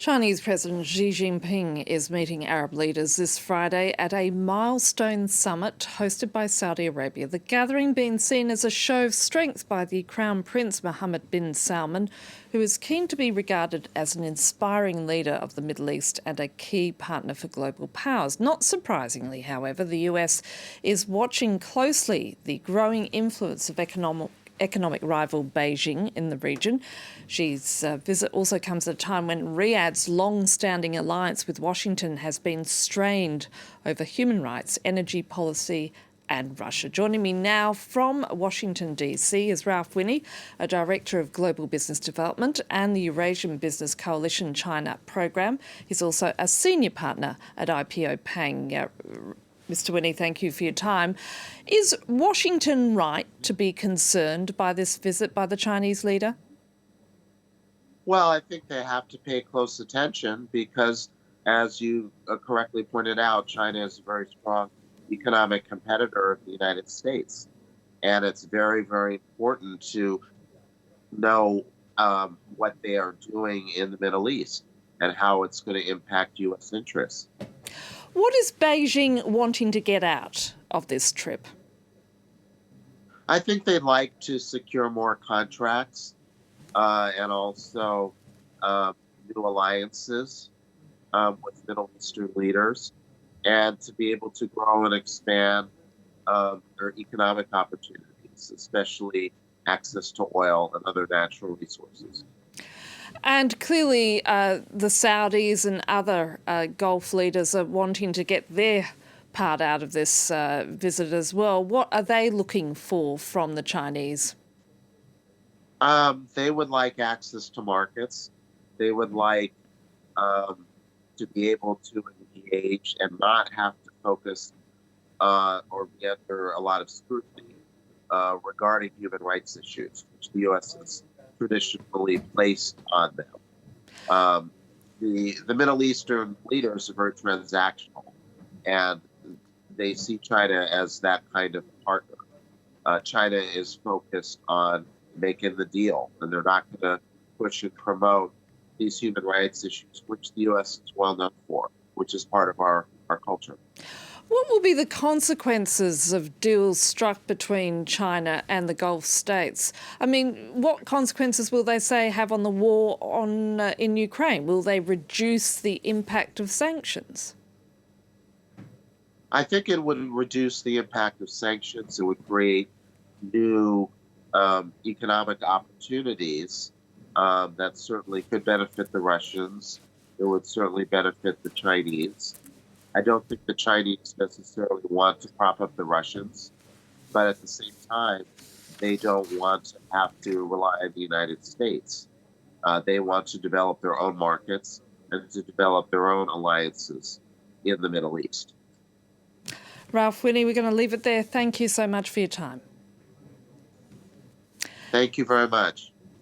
Chinese President Xi Jinping is meeting Arab leaders this Friday at a milestone summit hosted by Saudi Arabia. The gathering being seen as a show of strength by the Crown Prince Mohammed bin Salman, who is keen to be regarded as an inspiring leader of the Middle East and a key partner for global powers. Not surprisingly, however, the US is watching closely the growing influence of economic rival Beijing in the region. Xi's visit also comes at a time when Riyadh's long-standing alliance with Washington has been strained over human rights, energy policy and Russia. Joining me now from Washington, D.C. is Ralph Winnie, a Director of Global Business Development and the Eurasian Business Coalition China Program. He's also a Senior Partner at IPO Pang. Mr. Winnie, thank you for your time. Is Washington right to be concerned by this visit by the Chinese leader? Well, I think they have to pay close attention because, as you correctly pointed out, China is a very strong economic competitor of the United States. And it's very, very important to know what they are doing in the Middle East and how it's going to impact U.S. interests. What is Beijing wanting to get out of this trip? I think they'd like to secure more contracts and also new alliances with Middle Eastern leaders, and to be able to grow and expand their economic opportunities, especially access to oil and other natural resources. And clearly the Saudis and other Gulf leaders are wanting to get their part out of this visit as well. What are they looking for from the Chinese? They would like access to markets. They would like to be able to engage and not have to focus or be under a lot of scrutiny regarding human rights issues, which the U.S. has traditionally placed on them. The Middle Eastern leaders are very transactional, and they see China as that kind of partner. China is focused on making the deal, and they're not going to push and promote these human rights issues, which the U.S. is well known for, which is part of our culture. What will be the consequences of deals struck between China and the Gulf states? I mean, what consequences will they say have on the war in Ukraine? Will they reduce the impact of sanctions? I think it would reduce the impact of sanctions. It would create new economic opportunities that certainly could benefit the Russians. It would certainly benefit the Chinese. I don't think the Chinese necessarily want to prop up the Russians, but at the same time, they don't want to have to rely on the United States. They want to develop their own markets and to develop their own alliances in the Middle East. Ralph Winnie, we're going to leave it there. Thank you so much for your time. Thank you very much.